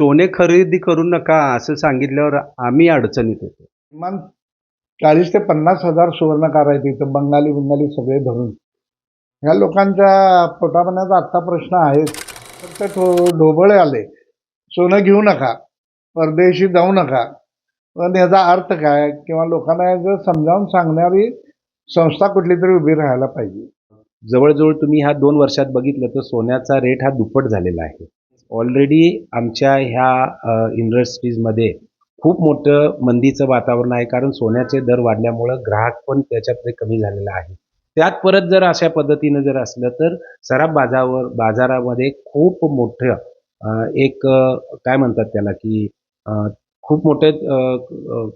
सोने खरेदी करू नका असं सांगितल्यावर आम्ही अडचणीत येतो. किमान 40,000 ते 50,000 सुवर्णकार आहेत इथं, बंगाली सगळे धरून. ह्या लोकांच्या पोटापाण्याचा आत्ता प्रश्न आहेच. फक्त ढोबळे आले, सोनं घेऊ नका, परदेशी जाऊ नका. पण याचा अर्थ काय? किंवा लोकांना जर समजावून सांगणारी संस्था कुठली तरी उभी राहायला पाहिजे. जवळजवळ तुम्ही ह्या 2 वर्षात बघितलं तर सोन्याचा रेट हा दुप्पट झालेला आहे. ऑलरेडी आमच्या ह्या इंडस्ट्रीजमध्ये खूप मोठं मंदीचं वातावरण आहे, कारण सोन्याचे दर वाढल्यामुळं ग्राहक पण त्याच्यामध्ये कमी झालेला आहे. त्यात परत जर अशा पद्धतीनं जर असलं तर सराफ बाजारामध्ये खूप मोठं काय म्हणतात त्याला की खूप मोठं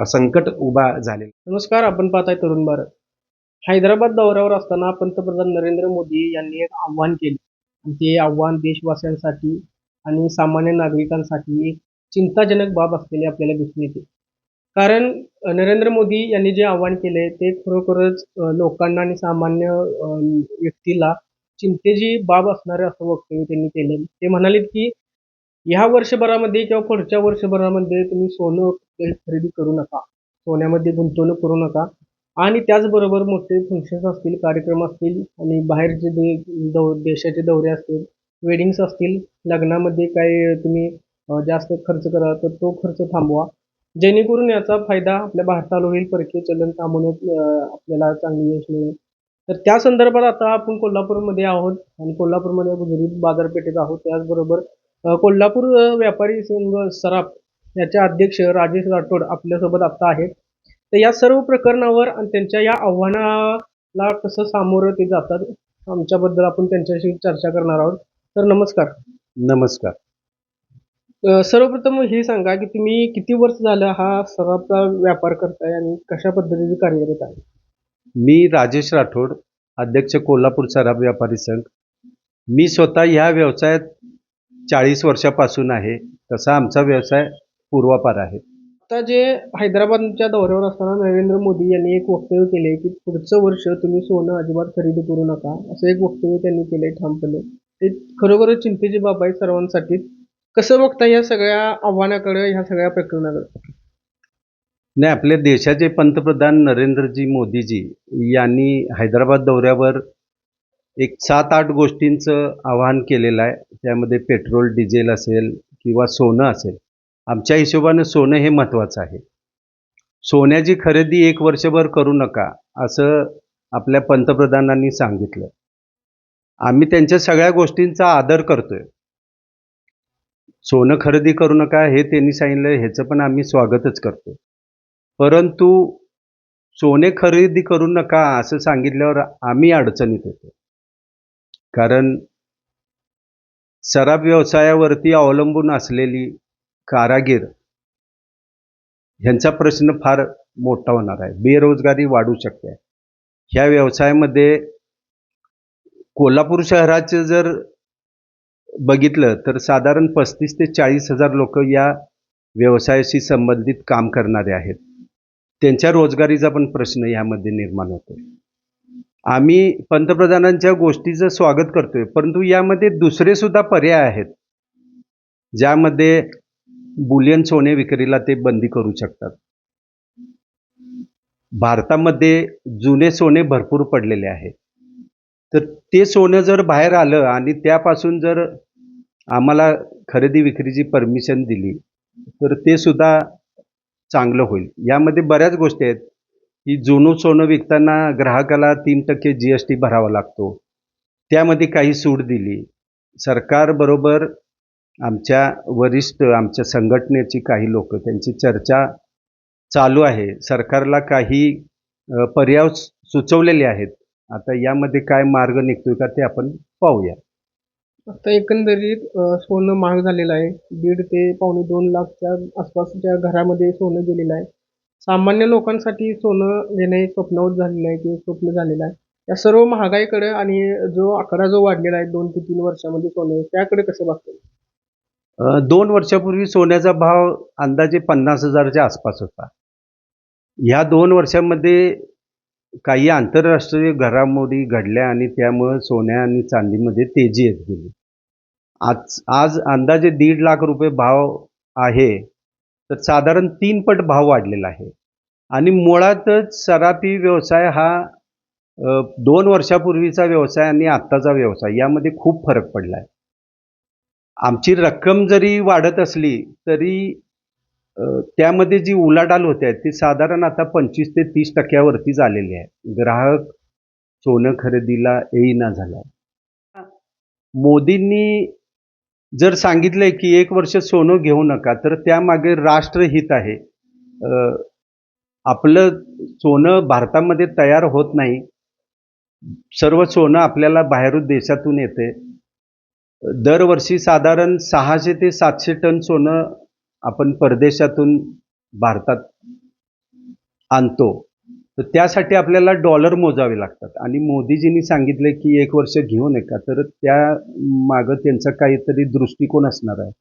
संकट उभा झालेलं. नमस्कार, आपण पाहताय तरुण भारत. हैदराबाद दौऱ्यावर असताना पंतप्रधान नरेंद्र मोदी यांनी एक आव्हान केले आणि ते आव्हान देशवासियांसाठी आणि सामान्य नागरिकांसाठी एक चिंताजनक बाब असलेली आपल्याला दिसून येते. कारण नरेंद्र मोदी यांनी जे आव्हान केले ते खरोखरच लोकांना आणि सामान्य व्यक्तीला चिंतेची बाब असणारे असं वक्तव्य त्यांनी केलं. ते म्हणाले की ह्या वर्षभरामध्ये किंवा पुढच्या वर्षभरामध्ये तुम्ही सोनं खरेदी करू नका, सोन्यामध्ये गुंतवणूक करू नका आणि त्याचबरोबर मोठे फंक्शन्स असतील, कार्यक्रम असतील आणि बाहेरचे देशाचे दौरे असतील, वेडिंग्स असतील, लग्नामध्ये काही तुम्ही जास्त खर्च करा तर तो खर्च थांबवा, जेणेकरून याचा फायदा आपल्या भारताला होईल. परकीय चलन थांबवण्यात आपल्याला चांगली यश मिळेल. तर त्या संदर्भात आता आपण कोल्हापूरमध्ये आहोत आणि कोल्हापूरमध्ये गुजरी बाजारपेठेत आहोत. त्याचबरोबर कोल्हापूर व्यापारी संघ सराफ याचे अध्यक्ष राजेश राठोड आपल्यासोबत आता आहेत. तर या सर्व प्रकरणावर आणि त्यांच्या या आव्हानाला कसं सामोरं ते जातात आमच्याबद्दल आपण त्यांच्याशी चर्चा करणार आहोत. तर नमस्कार. नमस्कार. सर्वप्रथम हे सांगा की तुम्ही किती वर्ष झालं हा सराफचा व्यापार करताय आणि कशा पद्धतीने कार्यरत आहे? मी राजेश राठोड, अध्यक्ष कोल्हापूर सराफ व्यापारी संघ. मी स्वतः ह्या व्यवसायात 40 वर्षापासून आहे. तसा आमचा व्यवसाय पूर्वापार आहे. आता जे हैदराबादच्या दौऱ्यावर असताना नरेंद्र मोदी यांनी एक वक्तव्य केले की पुढचं वर्ष तुम्ही सोनं अजिबात खरेदी करू नका, असं एक वक्तव्य त्यांनी केलंय ठामपणे. ते खरोखरच चिंतेची बाब आहे सर्वांसाठी. कसं बघता या सगळ्या आव्हानाकडे, ह्या सगळ्या प्रकरणाकडे? नाही, आपल्या देशाचे पंतप्रधान नरेंद्रजी मोदीजी यांनी हैदराबाद दौऱ्यावर एक 7-8 गोष्टींचं आवाहन केलेलं आहे. त्यामध्ये पेट्रोल, डिझेल असेल किंवा सोनं असेल. आमच्या हिशोबानं सोनं हे महत्त्वाचं आहे. सोन्याची खरेदी 1 वर्षभर करू नका असं आपल्या पंतप्रधानांनी सांगितलं. आम्ही त्यांच्या सगळ्या गोष्टींचा आदर करतोय. सोनं खरेदी करू नका हे त्यांनी सांगितलं, ह्याचं पण आम्ही स्वागतच करतो. परंतु सोने खरेदी करू नका असं सांगितल्यावर आम्ही अडचणीत येतो. कारण सराफ व्यवसायावरती अवलंबून असलेली कारागीर ह्यांचा प्रश्न फार मोठा होणार आहे. बेरोजगारी वाढू शकते. ह्या व्यवसायामध्ये कोल्हापूर शहराचे जर बघितलं तर साधारण 35,000 ते 40,000 लोक या व्यवसायाशी संबंधित काम करणारे आहेत. त्यांच्या रोजगारीचा पण प्रश्न यामध्ये निर्माण होतो. आम्ही पंतप्रधानांच्या गोष्टीचं स्वागत करतोय, परंतु यामध्ये दुसरे सुद्धा पर्याय आहेत, ज्यामध्ये बुलियन सोने विक्रीला ते बंदी करू शकतात. भारतामध्ये जुने सोने भरपूर पडलेले आहेत. तर ते सोनं जर बाहेर आलं आणि त्यापासून जर आम्हाला खरेदी विक्रीची परमिशन दिली तर ते सुद्धा चांगलं होईल. यामध्ये बऱ्याच गोष्टी आहेत की जुनं सोनं विकताना ग्राहकाला 3% GST भरावा लागतो. त्यामध्ये काही सूट दिली. सरकारबरोबर आमच्या वरिष्ठ, आमच्या संघटनेची काही लोक, त्यांची चर्चा चालू आहे. सरकारला काही पर्याय सुचवलेले आहेत. आता यामध्ये काय मार्ग निघतोय का ते आपण पाहूया. आता एकंदरीत सोनं महाग झालेलं आहे. 1.5 ते पावणे 2 लाखच्या आसपासच्या घरामध्ये सोनं गेलेलं आहे. सामान्य लोकांसाठी सोनं घेणं हे स्वप्नवत झालेलं आहे किंवा स्वप्न झालेलं आहे. या सर्व महागाईकडे आणि जो आकडा जो वाढलेला आहे 2 ते 3 वर्षामध्ये सोनं, त्याकडे कसं बघताय? 2 वर्षापूर्वी सोन्याचा भाव अंदाजे 50,000च्या आसपास होता. ह्या 2 वर्षांमध्ये काही आंतरराष्ट्रीय घडामोडी घडल्या आणि त्यामुळे सोन्या आणि चांदीमध्ये तेजी येत गेली. आज आज अंदाजे 1.5 लाख रुपये भाव आहे, तर साधारण 3 पट भाव वाढलेला आहे. आणि मुळातच सराफी व्यवसाय हा 2 वर्षापूर्वीचा व्यवसाय आणि आत्ताचा व्यवसाय यामध्ये खूप फरक पडला आहे. आमची रक्कम जरी वाढत असली तरी त्यामध्ये जी उलाढाल होते आहे ती साधारण आता 25 ते 30% वरती झालेली आहे. ग्राहक सोनं खरेदीला येईना झालाय. मोदींनी जर सांगितलंय की 1 वर्ष सोनं घेऊ नका, तर त्यामागे राष्ट्रहित आहे. आपलं सोनं भारतामध्ये तयार होत नाही. सर्व सोनं आपल्याला बाहेरून देशातून येते. दरवर्षी साधारण 600 ते 700 टन सोनं आपण परदेशातून भारतात आणतो. तर त्यासाठी आपल्याला डॉलर मोजावे लागतात आणि मोदीजींनी सांगितले की 1 वर्ष घेऊ नका, तर त्या मागं त्यांचा काहीतरी दृष्टिकोन असणार आहे.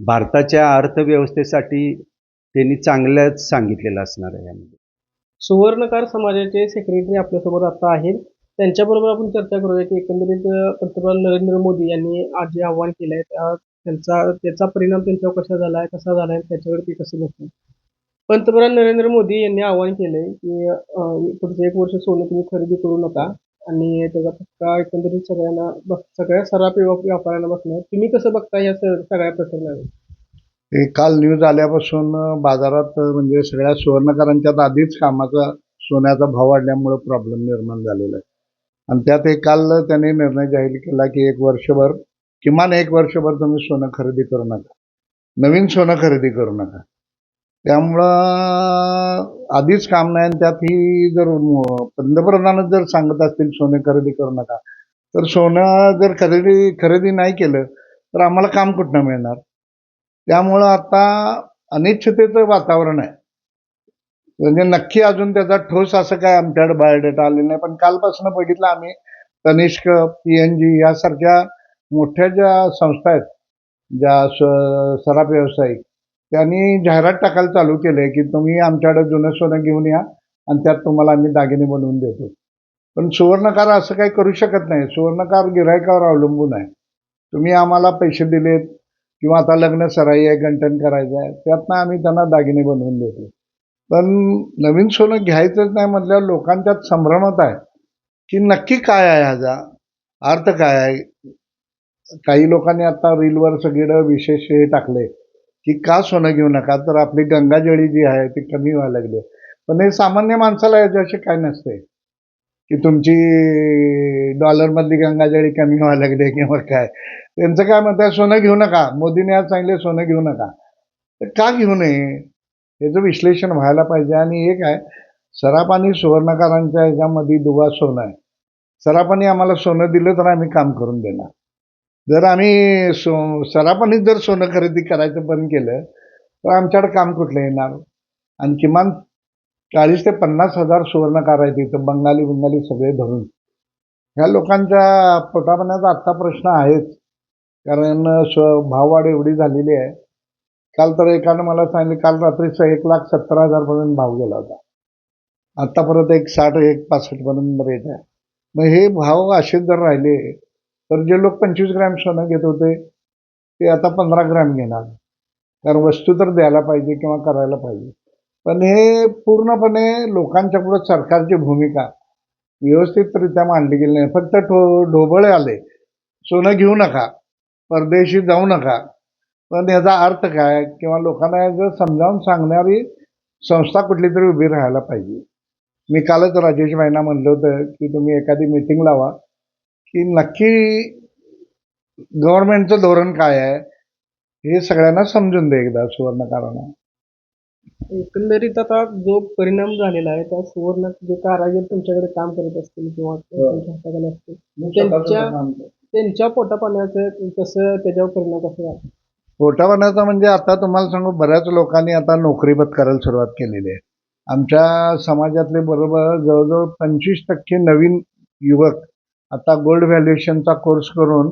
भारताच्या अर्थव्यवस्थेसाठी त्यांनी चांगलंच सांगितलेलं असणार आहे यामध्ये. सुवर्णकार समाजाचे सेक्रेटरी आपल्यासोबत आता आहेत. त्यांच्याबरोबर आपण चर्चा करूया की एकंदरीत पंतप्रधान नरेंद्र मोदी यांनी आज जे आव्हान केलं आहे त्याचा परिणाम त्यांच्यावर कसा झाला आहे त्याच्यावर ते कसं बघतात. पंतप्रधान नरेंद्र मोदी यांनी आवाहन केलंय की पुढचं 1 वर्ष सोनं तुम्ही खरेदी करू नका आणि त्याचा फटका एकंदरीत सगळ्या सराफी व्यापाऱ्यांना बसणार. तुम्ही कसं बघता या सगळ्या प्रकरणावर? हे काल न्यूज आल्यापासून बाजारात म्हणजे सगळ्या सुवर्णकारांच्यात आधीच सोन्याचा भाव वाढल्यामुळे प्रॉब्लेम निर्माण झालेला आहे. आणि त्यात काल त्यांनी निर्णय जाहीर केला की किमान एक वर्षभर तुम्ही सोनं खरेदी करू नका, नवीन सोनं खरेदी करू नका. त्यामुळं आधीच काम नाही आणि त्यात ही जर पंतप्रधानच जर सांगत असतील सोने खरेदी करू नका, तर सोनं जर खरेदी नाही केलं तर आम्हाला काम कुठनं मिळणार. त्यामुळं आता अनिश्चिततेचं वातावरण आहे. म्हणजे नक्की अजून त्याचा ठोस असं काय आमच्याकडे बायोडेटा आलेला नाही. पण कालपासून बघितलं आम्ही तनिष्क, PNG यासारख्या मोठ्या ज्या संस्था आहेत, ज्या सराफ व्यावसायिक, त्यांनी जाहिरात टाकायला चालू केले की तुम्ही आमच्याकडे जुनं सोनं घेऊन या आणि त्यात तुम्हाला आम्ही दागिने बनवून देतो. पण सुवर्णकार असं काही करू शकत नाही. सुवर्णकार गिऱ्हाईकावर अवलंबून आहे. तुम्ही आम्हाला पैसे दिलेत किंवा आता लग्न सराई आहे, गंठण करायचं आहे, त्यातनं आम्ही त्यांना दागिने बनवून देतो. पण नवीन सोनं घ्यायचंच नाही म्हटल्यावर लोकांच्यात संभ्रमात आहे की नक्की काय आहे, ह्याचा अर्थ काय आहे. काही लोकांनी आता रीलवर सगळीकडे विशेष हे टाकले की का सोनं घेऊ नका, तर आपली गंगाजळी जी आहे ती कमी व्हायला लागली. पण हे सामान्य माणसाला याच्याशी काय नसते की तुमची डॉलरमधली गंगाजळी कमी व्हायला लागली किंवा काय. त्यांचं काय म्हणत आहे, सोनं घेऊ नका. मोदीने आज सांगितले सोनं घेऊ नका. तर का घेऊ नये याचं विश्लेषण व्हायला पाहिजे. आणि एक आहे, सराफ आणि सुवर्णकारांच्या ह्याच्यामध्ये दुवा सोनं आहे. सराफाने आम्हाला सोनं दिलं तर आम्ही काम करून देणार. जर आम्ही सराफानेच जर सोनं खरेदी करायचं बंद केलं तर आमच्याकडे काम कुठलं येणार. आणि किमान 40 ते 50 हजार सुवर्णकार आहेत इथं, बंगाली सगळे धरून. ह्या लोकांच्या पोटापाण्याचा आत्ता प्रश्न आहेच, कारण भाववाढ एवढी झालेली आहे. काल तर एकानं मला सांगितलं, काल रात्रीचा 1,70,000 पर्यंत भाव गेला होता. आत्ता परत 1,60-1,65 पर्यंत रेट आहे. मग हे भाव असेच जर राहिले तर जे लोक 25 ग्रॅम सोनं घेत होते ते आता 15 ग्रॅम घेणार. कारण वस्तू तर द्यायला पाहिजे किंवा करायला पाहिजे. पण हे पूर्णपणे लोकांच्या पुढे सरकारची भूमिका व्यवस्थितरित्या मांडली गेली नाही. फक्त ढोबळे आले, सोनं घेऊ नका, परदेशी जाऊ नका. पण याचा अर्थ काय किंवा लोकांना जर समजावून सांगणारी संस्था कुठली तरी उभी राहायला पाहिजे. मी कालच राजेश भाईंना म्हणलं होतं की तुम्ही एखादी मीटिंग लावा की नक्की गव्हर्नमेंटचं धोरण काय आहे हे सगळ्यांना समजून दे एकदा सुवर्णकारांना. एकंदरीत आता जो परिणाम झालेला आहे त्या सुवर्ण जे कारागीर तुमच्याकडे काम करत असतील किंवा तुमच्या हाताखाली असतील त्यांच्या पोटापाण्याचं कसं त्याच्यावर परिणाम कसा झाला. पोटापाण्याचा म्हणजे आता तुम्हाला सांगू, बऱ्याच लोकांनी आता नोकरी करायला सुरुवात केलेली आहे. आमच्या समाजातले बरोबर जवळजवळ 25% नवीन युवक आता गोल्ड व्हॅल्युएशनचा कोर्स करून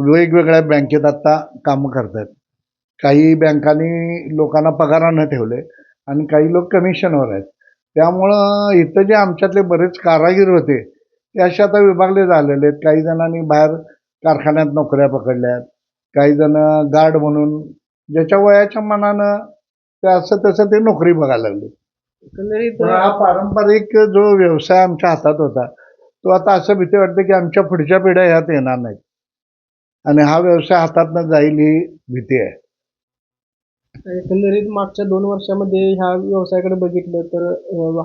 वेगवेगळ्या बँकेत आता कामं करतात. काही बँकांनी लोकांना पगारानं ठेवले आणि काही लोक कमिशनवर आहेत. त्यामुळं इथं जे आमच्यातले बरेच कारागीर होते ते असे आता विभागले झालेले आहेत. काही जणांनी बाहेर कारखान्यात नोकऱ्या पकडल्यात, काही जण गार्ड म्हणून ज्याच्या वयाच्या मानानं ते असं तसं ते नोकरी बघायला लागले. एकंदरीत पण हा पारंपरिक जो व्यवसाय आमच्या हातात होता तो आता असं भीती वाटते की आमच्या पुढच्या पिढ्या ह्यात येणार नाहीत आणि हा व्यवसाय हातातनं जाईल ही भीती आहे. एकंदरीत मागच्या 2 वर्षामध्ये ह्या व्यवसायाकडे बघितलं तर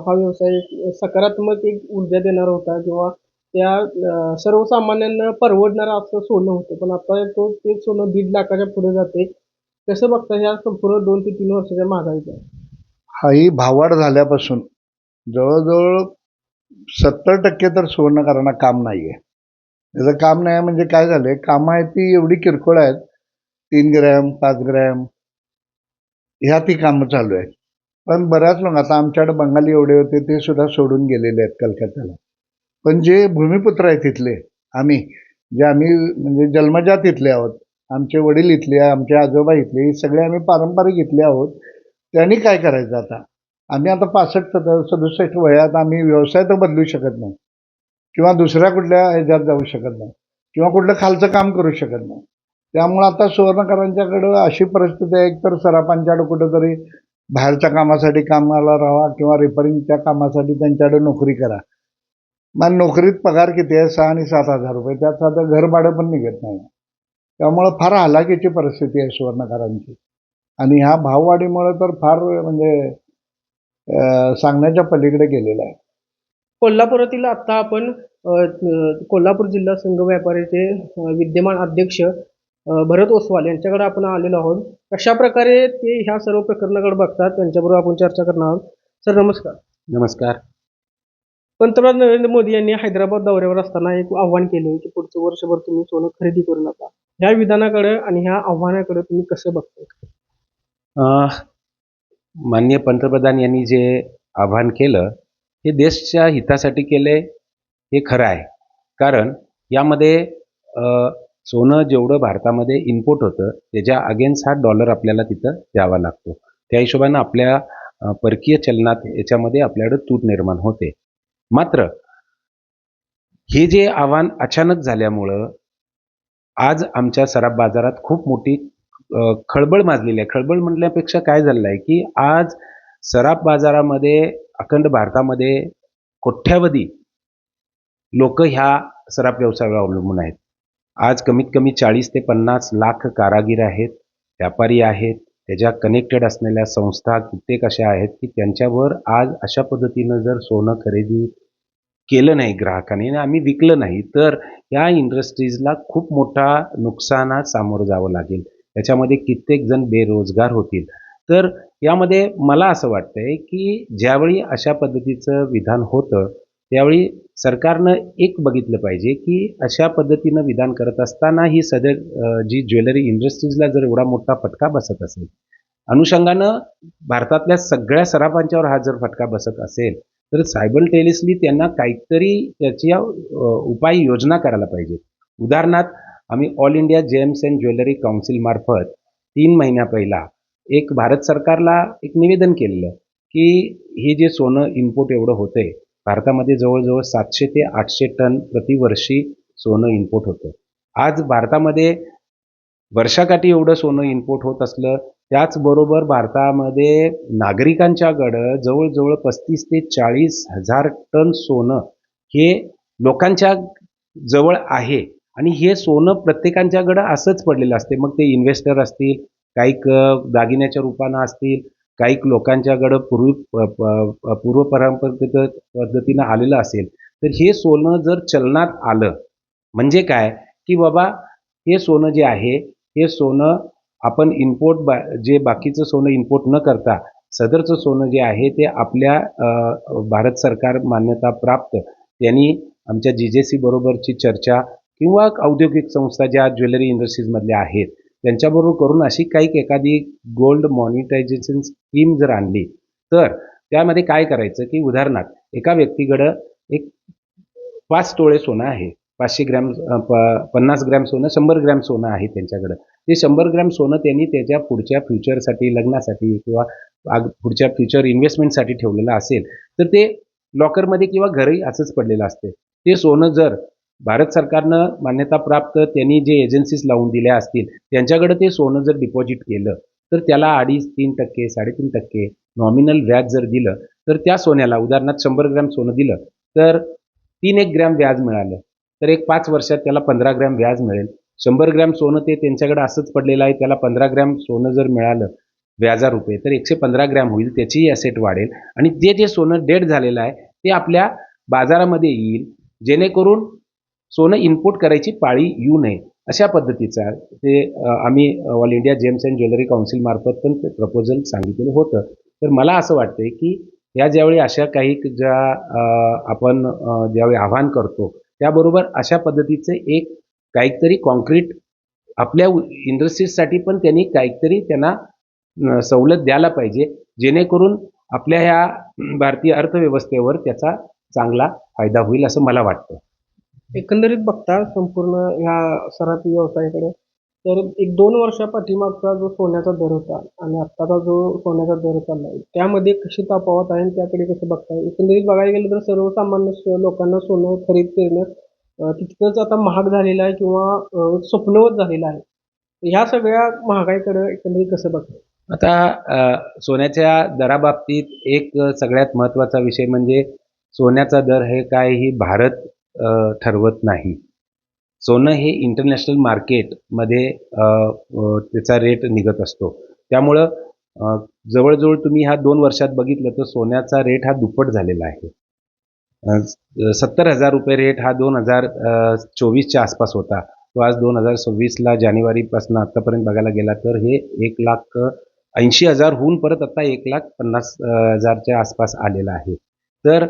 हा व्यवसाय एक सकारात्मक एक ऊर्जा देणारा होता किंवा त्या सर्वसामान्यांना परवडणारं असं सोनं होतं. पण आता तेच सोनं 1.5 लाखाच्या पुढे जाते. कसं बघता ह्या संपूर्ण 2 ते 3 वर्षाच्या महागाईचा? हाही भाववाढ झाल्यापासून जवळजवळ 70% तर सुवर्णकारांना काम नाहीये. त्याचं काम नाही म्हणजे काय झालंय, कामं आहेत ती एवढी किरकोळ आहेत, 3 ग्रॅम 5 ग्रॅम ह्या ती कामं चालू आहेत. पण बऱ्याच लोक आता आमच्याकडे बंगाली एवढे होते ते सुद्धा सोडून गेलेले आहेत कलकत्त्याला. पण जे भूमिपुत्र आहेत तिथले आम्ही म्हणजे जन्मजात इथले आहोत, आमचे वडील इथले, आमचे आजोबा इथले, हे सगळे आम्ही पारंपरिक इथले आहोत. त्यांनी काय करायचं आता? आम्ही आता 65-67 वयात आम्ही व्यवसाय तर बदलू शकत नाही किंवा दुसऱ्या कुठल्या ह्याच्यात जाऊ शकत नाही किंवा कुठलं खालचं काम करू शकत नाही. त्यामुळं आता सुवर्णकारांच्याकडं अशी परिस्थिती आहे, एकतर सराफांच्याकडं कुठंतरी बाहेरच्या कामासाठी कामाला राहा किंवा रिपेअरिंगच्या कामासाठी त्यांच्याकडे नोकरी करा. मग नोकरीत पगार किती आहे? 6 आणि 7 हजार रुपये. त्यात साधं घर भाडं पण निघत नाही. त्यामुळं फार हलाखीची परिस्थिती आहे सुवर्णकारांची आणि ह्या भाववाढीमुळे तर फार म्हणजे सांगण्याच्या पलीकडे गेलेलं आहे. कोल्हापुरातील आता आपण कोल्हापूर जिल्हा संघ व्यापारीचे विद्यमान अध्यक्ष भरत ओसवाल यांच्याकडे आपण आलेलो आहोत. कशा प्रकारे ते ह्या सर्व प्रकरणाकडे बघतात त्यांच्याबरोबर आपण चर्चा करणार आहोत. सर नमस्कार. नमस्कार. पंतप्रधान नरेंद्र मोदी यांनी हैदराबाद दौऱ्यावर असताना एक आव्हान केले की पुढचं वर्षभर तुम्ही सोनं खरेदी करू नका. ह्या विधानाकडे आणि ह्या आव्हानाकडे तुम्ही कसं बघताय? माननीय पंतप्रधान यांनी जे आवाहन केलं हे देशाच्या हितासाठी केले हे खरं आहे. कारण यामध्ये सोनं जेवढं भारतामध्ये इम्पोर्ट होतं त्याच्या अगेन्स्ट हा डॉलर आपल्याला तिथं द्यावा लागतो. त्या हिशोबानं आपल्या परकीय चलनात याच्यामध्ये आपल्याकडे तूट निर्माण होते. मात्र हे जे आव्हान अचानक झाल्यामुळं आज आमच्या सराफ बाजारात खूप मोठी खळबळ माजलेली आहे. खळबळ म्हटल्यापेक्षा काय झालेलं आहे की आज सराफ बाजारामध्ये अखंड भारतामध्ये कोट्यावधी लोक ह्या सराफ व्यवसायावर अवलंबून आहेत. आज कमीत कमी 40 ते 50 लाख कारागीर आहेत, व्यापारी आहेत, त्याच्या कनेक्टेड असलेल्या संस्था कित्येक अशा आहेत की त्यांच्यावर आज अशा पद्धतीनं जर सोनं खरेदी केलं नाही ग्राहकाने आणि आम्ही विकलं नाही तर या इंडस्ट्रीजला खूप मोठा नुकसानात सामोरं जावं लागेल. त्याच्यामध्ये कित्येक जण बेरोजगार होतील. तर यामध्ये मला असं वाटतंय की ज्यावेळी अशा पद्धतीचं विधान होतं त्यावेळी सरकारनं एक बघितलं पाहिजे की अशा पद्धतीनं विधान करत असताना ही सदर जी ज्वेलरी इंडस्ट्रीजला जर एवढा मोठा फटका बसत असेल, अनुषंगानं भारतातल्या सगळ्या सराफांच्यावर हा जर फटका बसत असेल तर सायमल्टेनियसली त्यांना काहीतरी त्याची उपाययोजना करायला पाहिजे. उदाहरणार्थ आम्ही all India gems and jewellery council मार्फत 3 महिन्या पहिला एक भारत सरकारला एक निवेदन केलेलं की हे जे सोनं इम्पोर्ट एवढं होतंय भारतामध्ये जवळजवळ 700 ते 800 टन प्रतिवर्षी सोनं इम्पोर्ट होतं. आज भारतामध्ये वर्षाकाठी एवढं सोनं इम्पोर्ट होत असलं त्याचबरोबर भारतामध्ये नागरिकांच्याकडं जवळजवळ 35 ते 40 हजार टन सोनं हे लोकांच्या जवळ आहे आणि हे सोनं प्रत्येकांच्याकडं असंच पडलेलं असते. मग ते इन्व्हेस्टर असतील, काही दागिन्याच्या रूपानं असतील, काही लोकांच्याकडं पूर्वपरंपरेत पद्धतीनं आलेलं असेल. तर हे सोनं जर चलनात आलं म्हणजे काय की बाबा हे सोनं जे आहे हे सोनं आपण जे बाकीचं सोनं इम्पोर्ट न करता सदरचं सोनं जे आहे ते आपल्या भारत सरकार मान्यता प्राप्त त्यांनी आमच्या GJC बरोबरची चर्चा किंवा औद्योगिक संस्था ज्या ज्वेलरी इंडस्ट्रीजमधल्या आहेत त्यांच्याबरोबर करून अशी एखादी गोल्ड मॉनिटायझेशन स्कीम जर आणली तर त्यामध्ये काय करायचं की उदाहरणार्थ एका व्यक्तीकडं एक 5 तोळे सोनं आहे, 500 ग्रॅम 50 ग्रॅम सोनं, 100 ग्रॅम सोनं आहे त्यांच्याकडं. ते 100 ग्रॅम सोनं त्यांनी त्याच्या पुढच्या फ्युचरसाठी, लग्नासाठी किंवा पुढच्या फ्युचर इन्व्हेस्टमेंटसाठी ठेवलेलं असेल तर ते लॉकरमध्ये किंवा घरी असंच पडलेलं असते. ते सोनं जर भारत सरकारनं मान्यताप्राप्त त्यांनी जे एजन्सीज लावून दिल्या असतील त्यांच्याकडे ते सोनं जर डिपॉझिट केलं तर त्याला 2.5-3%, 3.5% नॉमिनल व्याज जर दिलं तर त्या सोन्याला उदाहरणार्थ 100 ग्रॅम सोनं दिलं तर 3 ग्रॅम व्याज मिळालं तर एक 5 वर्षात त्याला 15 ग्रॅम व्याज मिळेल. 100 ग्रॅम सोनं ते त्यांच्याकडे असंच पडलेलं आहे, त्याला 15 ग्रॅम सोनं जर मिळालं व्याजारूपे तर 115 ग्रॅम होईल, त्याचीही असेट वाढेल आणि जे सोनं डेड झालेलं आहे ते आपल्या बाजारामध्ये येईल, जेणेकरून सोनं इम्पोर्ट करायची पाळी येऊ नये. अशा पद्धतीचा ते आम्ही all India gems and jewellery council मार्फत पण ते प्रपोजल सांगितलेलं होतं. तर मला असं वाटतंय की ह्या ज्यावेळी अशा काही ज्या आपण ज्यावेळी आवाहन करतो त्याबरोबर अशा पद्धतीचे एक काहीतरी कॉन्क्रीट आपल्या इंडस्ट्रीजसाठी पण त्यांनी काहीतरी त्यांना सवलत द्यायला पाहिजे, जेणेकरून आपल्या ह्या भारतीय अर्थव्यवस्थेवर त्याचा चांगला फायदा होईल असं मला वाटतं. एकंदरीत बघता संपूर्ण ह्या सराफी व्यवसायाकडे तर 1-2 वर्षापाठीमागचा जो सोन्याचा दर होता आणि आत्ताचा जो सोन्याचा दर चाललाय त्यामध्ये कशी तफावत आहे आणि त्याकडे कसं बघताय? एकंदरीत बघायला गेलं तर सर्वसामान्य लोकांना सोनं खरेदी करण्यात तितकंच आता महाग झालेलं आहे किंवा एक स्वप्नवत झालेलं आहे. ह्या सगळ्या महागाईकडे एकंदरीत कसं बघताय? आता सोन्याच्या दराबाबतीत एक सगळ्यात महत्त्वाचा विषय म्हणजे सोन्याचा दर हे काय ही भारत ठरवत नाही. सोनं हे इंटरनॅशनल मार्केटमध्ये त्याचा रेट निघत असतो. त्यामुळं जवळजवळ तुम्ही ह्या 2 वर्षात बघितलं तर सोन्याचा रेट हा दुप्पट झालेला आहे. 70,000 रुपये रेट हा 2024च्या आसपास होता. तो आज 2026ला जानेवारीपासून आत्तापर्यंत बघायला गेला तर हे 1,80,000 होऊन परत आता 1,50,000च्या आसपास आलेला आहे. तर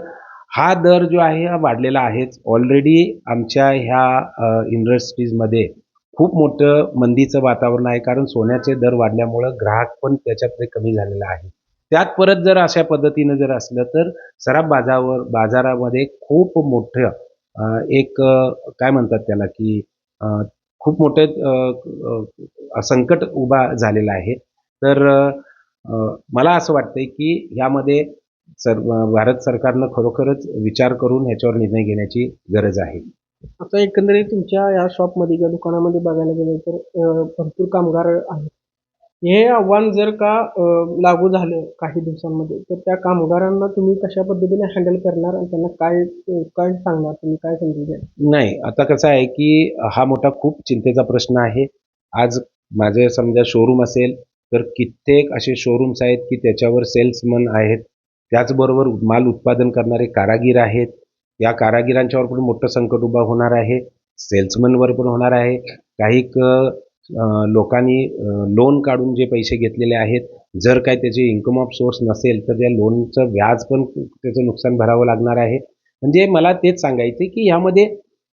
हा दर जो आहे हा वाढलेला आहेच. ऑलरेडी आमच्या ह्या इंडस्ट्रीजमध्ये खूप मोठं मंदीचं वातावरण आहे, कारण सोन्याचे दर वाढल्यामुळं ग्राहक पण त्याच्याकडे कमी झालेला आहे. त्यात परत जर अशा पद्धतीनं जर असलं तर सराफ बाजारामध्ये खूप मोठं एक काय म्हणतात त्याला की खूप मोठं संकट उभा झालेलं आहे. तर मला असं वाटतंय की यामध्ये भारत सरकारनं खरोखरच विचार करून ह्याच्यावर निर्णय घेण्याची गरज आहे. आता एकंदरीत तुमच्या या शॉपमध्ये किंवा दुकानामध्ये बघायला गेलं तर भरपूर कामगार आहेत. हे आव्हान जर का लागू झालं काही दिवसांमध्ये तर त्या कामगारांना तुम्ही कशा पद्धतीने हँडल करणार आणि त्यांना काय काय सांगणार, तुम्ही काय समजून घ्याल? नाही, आता कसं आहे की हा मोठा खूप चिंतेचा प्रश्न आहे. आज माझे समजा शोरूम असेल तर कित्येक असे शोरूम्स आहेत की त्याच्यावर सेल्समन आहेत. त्याचबरोबर माल उत्पादन करणारे कारागीर आहेत. या कारागिरांच्यावर पण मोठं संकट उभा होणार आहे. सेल्समनवर पण होणार आहे. काही लोकांनी लोन काढून जे पैसे घेतलेले आहेत, जर काय त्याचे इन्कम ऑफ सोर्स नसेल तर त्या लोनचं व्याज पण त्याचं नुकसान भरावं लागणार आहे. म्हणजे मला तेच सांगायचं की ह्यामध्ये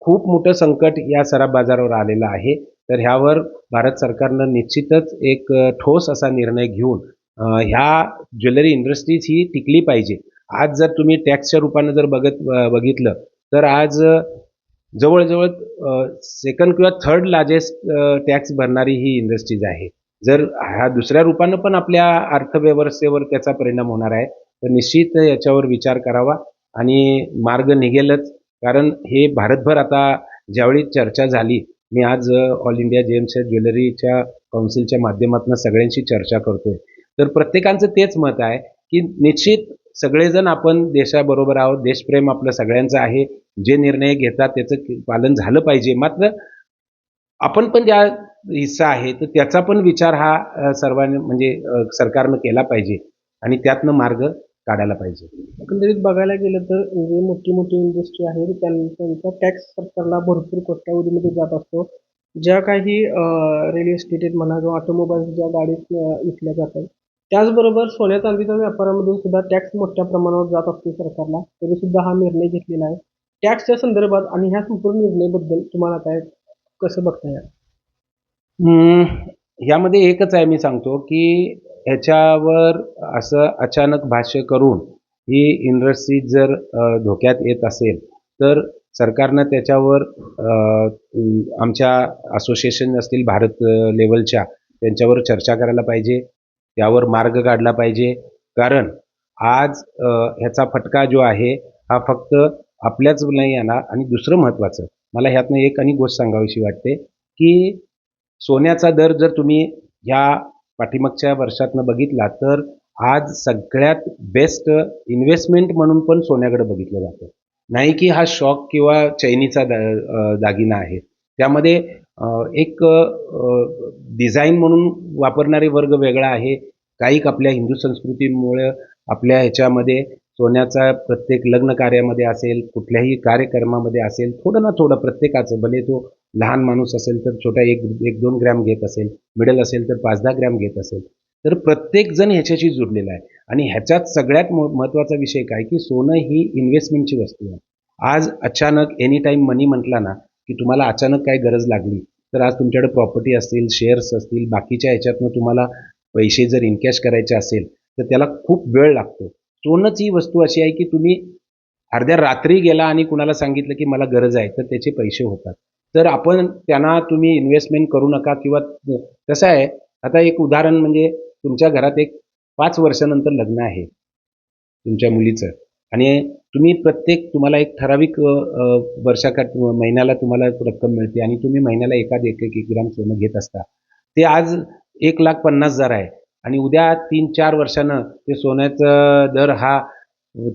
खूप मोठं संकट या सराफ बाजारावर आलेलं आहे. तर ह्यावर भारत सरकारनं निश्चितच एक ठोस असा निर्णय घेऊन ह्या ज्वेलरी इंडस्ट्रीज ही टिकली पाहिजे. आज जर तुम्ही टॅक्सच्या रूपानं जर बघितलं तर आज जवळजवळ सेकंड किंवा थर्ड लार्जेस्ट टॅक्स भरणारी ही इंडस्ट्रीज आहे. जर ह्या दुसऱ्या रूपानं पण आपल्या अर्थव्यवस्थेवर त्याचा परिणाम होणार आहे तर निश्चित याच्यावर विचार करावा आणि मार्ग निघेलच. कारण हे भारतभर आता ज्यावेळी चर्चा झाली, मी आज ऑल इंडिया जेम्स अँड ज्वेलरीच्या काउन्सिलच्या माध्यमातून सगळ्यांशी चर्चा करतोय, तर प्रत्येकाचं तेच मत आहे की निश्चित सगळेजण आपण देशाबरोबर आहोत, देशप्रेम आपलं सगळ्यांचं आहे. जे निर्णय घेतात त्याचं पालन झालं पाहिजे. मात्र आपण पण ज्या हिस्सा आहे तर त्याचा पण विचार हा सर्वांनी म्हणजे सरकारनं केला पाहिजे आणि त्यातनं मार्ग काढायला पाहिजे. एकंदरीत बघायला गेलं तर म्हणजे मोठी इंडस्ट्री आहे त्यांचा टॅक्स सरकारला भरपूर कोट्यावधीमध्ये जात असतो. ज्या काही रिअल इस्टेट म्हणा किंवा ऑटोमोबाईल ज्या गाडी विकल्या जातात, त्याचबरोबर सोन्या चांदीच्या व्यापारामधून सुद्धा टॅक्स मोठ्या प्रमाणावर जात असतो सरकारला. तरी सुद्धा हा निर्णय घेतलेला आहे. टॅक्सच्या संदर्भात आणि ह्या संपूर्ण निर्णयाबद्दल तुम्हाला काय कसं बघता येईल? यामध्ये एकच आहे, मी सांगतो की ह्याच्यावर असं अचानक भाष्य करून ही इंडस्ट्री जर धोक्यात येत असेल तर सरकारनं त्याच्यावर आमच्या असोसिएशन असतील भारत लेवलच्या त्यांच्यावर चर्चा करायला पाहिजे. त्यावर मार्ग काढला पाहिजे. कारण आज ह्याचा फटका जो आहे हा फक्त आपल्याच नाही येणार आणि दुसरं महत्त्वाचं मला ह्यातनं एक आणि गोष्ट सांगावीशी वाटते की सोन्याचा दर जर तुम्ही ह्या पाठीमागच्या वर्षातनं बघितला तर आज सगळ्यात बेस्ट इन्व्हेस्टमेंट म्हणून पण सोन्याकडे बघितलं जातं. नाही की हा शॉक किंवा चैनीचा दागिना आहे. त्यामध्ये एक डिझाईन म्हणून वापरणारे वर्ग वेगळा आहे. काही आपल्या हिंदू संस्कृतीमुळे आपल्या ह्याच्यामध्ये सोन्याचा प्रत्येक लग्न कार्यामध्ये असेल, कुठल्याही कार्यक्रमामध्ये असेल, थोडं ना थोडं प्रत्येकाचं, भले तो लहान माणूस असेल तर छोटा 1-2 ग्रॅम घेत असेल, मिडल असेल तर 5-10 ग्रॅम घेत असेल. तर प्रत्येक जण ह्याच्याशी जुडलेला आहे आणि ह्याच्यात सगळ्यात महत्त्वाचा विषय काय की सोनं ही इन्व्हेस्टमेंटची वस्तू आहे. आज अचानक एनी टाईम मनी म्हटला ना, की तुम्हाला अचानक काय गरज लागली, तर आज तुमच्याकडे प्रॉपर्टी असतील, शेअर्स असतील, बाकीच्या ह्याच्यातनं तुम्हाला पैसे जर इनकॅश करायचे असेल, तर त्याला खूप वेळ लागतो. सोनंच ही वस्तू अशी आहे की तुम्ही अर्ध्या रात्री गेला आणि कुणाला सांगितलं की मला गरज आहे, तर त्याचे पैसे होतात. तर आपण त्यांना तुम्ही इन्व्हेस्टमेंट करू नका किंवा कसं आहे, आता एक उदाहरण म्हणजे तुमच्या घरात एक 5 वर्षानंतर लग्न आहे तुमच्या मुलीचं आणि तुम्ही प्रत्येक तुम्हाला एक ठराविक वर्षाकाठ महिन्याला तुम्हाला रक्कम मिळते आणि तुम्ही महिन्याला एखाद 1-1 ग्राम सोनं घेत असता. ते आज 1,50,000 आहे आणि उद्या 3-4 वर्षानं ते सोन्याचा दर हा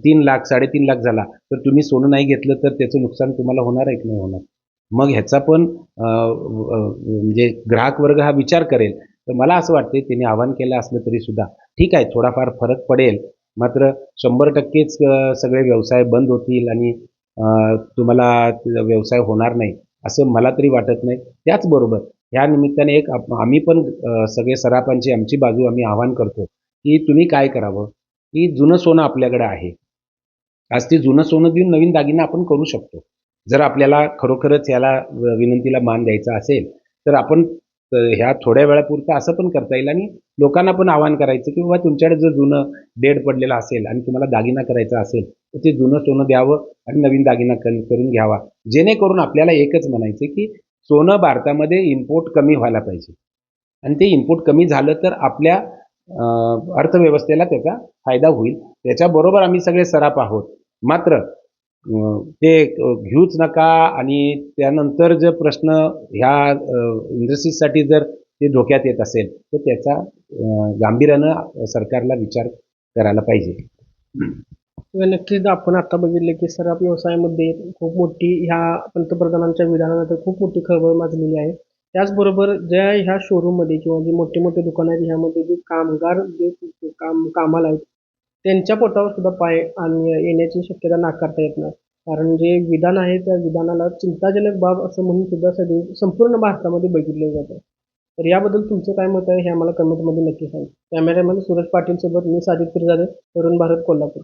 3,00,000 3.5 लाख झाला, तर तुम्ही सोनं नाही घेतलं तर त्याचं नुकसान तुम्हाला होणार आहे की नाही होणार? मग ह्याचा पण म्हणजे ग्राहक वर्ग हा विचार करेल. तर मला असं वाटते त्यांनी आवाहन केलं असलं तरी सुद्धा ठीक आहे, थोडाफार फरक पडेल. मात्र 100%च सगळे व्यवसाय बंद होतील आणि तुम्हाला व्यवसाय होणार नाही, असं मला तरी वाटत नाही. त्याचबरोबर ह्या निमित्ताने एक आम्ही पण सगळे सराफांची आमची बाजू आम्ही आवाहन करतो, की तुम्ही काय करावं, की जुनं सोनं आपल्याकडे आहे. आज ते जुनं सोनं देऊन नवीन दागिना आपण करू शकतो. जर आपल्याला खरोखरच याला विनंतीला मान द्यायचा असेल, तर आपण ह्या थोड्या वेळापुरतं असं पण करता येईल आणि लोकांना पण आवाहन करायचं, की बाबा तुमच्याकडे जर जुनं डेड पडलेलं असेल आणि तुम्हाला दागिना करायचा असेल, तर ते जुनं सोनं द्यावं आणि नवीन दागिना करून घ्यावा. जेणेकरून आपल्याला एकच म्हणायचं, की सोनं भारतामध्ये इम्पोर्ट कमी व्हायला पाहिजे आणि ते इम्पोर्ट कमी झालं तर आपल्या अर्थव्यवस्थेला त्याचा फायदा होईल. त्याच्याबरोबर आम्ही सगळे सराफ आहोत. मात्र ते घेऊच नका आणि त्यानंतर जर प्रश्न ह्या इंडस्ट्रीजसाठी जर ते धोक्यात येत असेल, तर त्याचा गांभीर्यानं सरकारला विचार करायला पाहिजे. किंवा नक्कीच आपण आता बघितले की सराफ व्यवसायामध्ये खूप मोठी ह्या पंतप्रधानांच्या विधानानंतर खूप मोठी खळबळ माजलेली आहे. त्याचबरोबर ज्या ह्या शोरूममध्ये किंवा जे मोठे मोठे दुकानं आहेत ह्यामध्ये जे कामगार जे कामाला आहेत त्यांच्या पोटावर सुद्धा पाय आणि येण्याची शक्यता नाकारता येत नाही. कारण जे विधान आहे त्या विधानाला चिंताजनक बाब असं म्हणून सुद्धा सगळे संपूर्ण भारतामध्ये बघितलं जातं. तर याबद्दल तुमचं काय मत आहे हे आम्हाला कमेंटमध्ये नक्की सांगा. कॅमेरामॅन सूरज पाटील सोबत मी साजिद पिरजादे, तरुण भारत, कोल्हापूर.